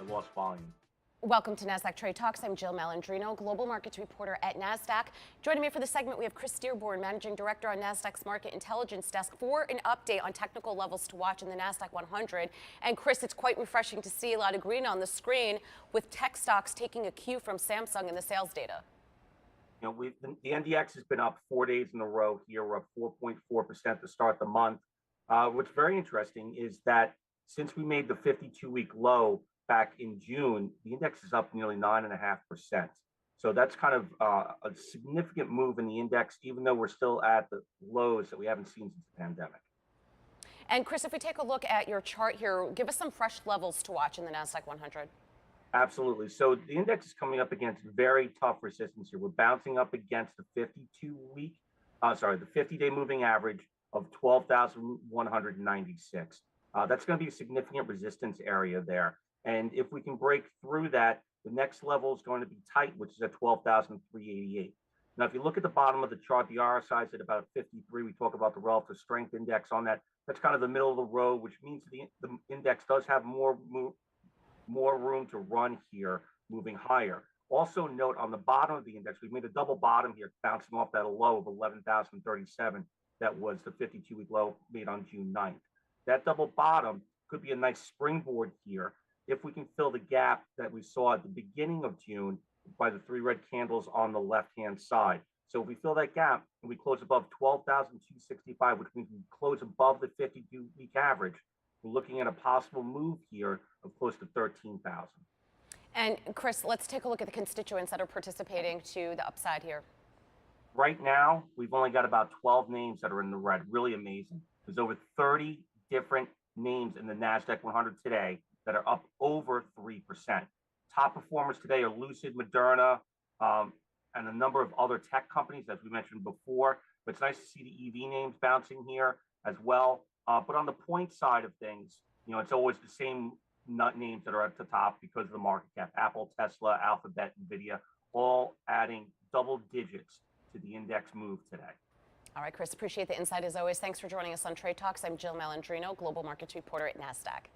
lost volume. Welcome to Nasdaq Trade Talks. I'm Jill Malandrino, global markets reporter at Nasdaq. Joining me for the segment, we have Chris Dearborn, managing director on Nasdaq's market intelligence desk, for an update on technical levels to watch in the Nasdaq 100. And Chris, it's quite refreshing to see a lot of green on the screen, with tech stocks taking a cue from Samsung in the sales data. You know, the NDX has been up 4 days in a row here. We're up 4.4% to start the month. What's very interesting is that since we made the 52-week low back in June, the index is up nearly 9.5%. So that's kind of a significant move in the index, even though we're still at the lows that we haven't seen since the pandemic. And Chris, if we take a look at your chart here, give us some fresh levels to watch in the Nasdaq 100. Absolutely. So the index is coming up against very tough resistance here. We're bouncing up against the 50-day moving average of 12,196. That's going to be a significant resistance area there. And if we can break through that, the next level is going to be tight, which is at 12,388. Now, if you look at the bottom of the chart, the RSI is at about 53. We talk about the relative strength index on that. That's kind of the middle of the road, which means the index does have more room to run here, moving higher. Also note on the bottom of the index, we've made a double bottom here, bouncing off that low of 11,037. That was the 52-week low made on June 9th. That double bottom could be a nice springboard here if we can fill the gap that we saw at the beginning of June by the three red candles on the left-hand side. So if we fill that gap and we close above 12,265, which means we close above the 52-week average, we're looking at a possible move here of close to 13,000. And Chris, let's take a look at the constituents that are participating to the upside here. Right now, we've only got about 12 names that are in the red. Really amazing. There's over 30 different names in the Nasdaq 100 today that are up over 3%. Top performers today are Lucid, Moderna, and a number of other tech companies, as we mentioned before. But it's nice to see the EV names bouncing here as well. But on the point side of things, you know, it's always the same nut names that are at the top because of the market cap. Apple, Tesla, Alphabet, NVIDIA, all adding double digits to the index move today. All right, Chris, appreciate the insight as always. Thanks for joining us on Trade Talks. I'm Jill Malandrino, global markets reporter at Nasdaq.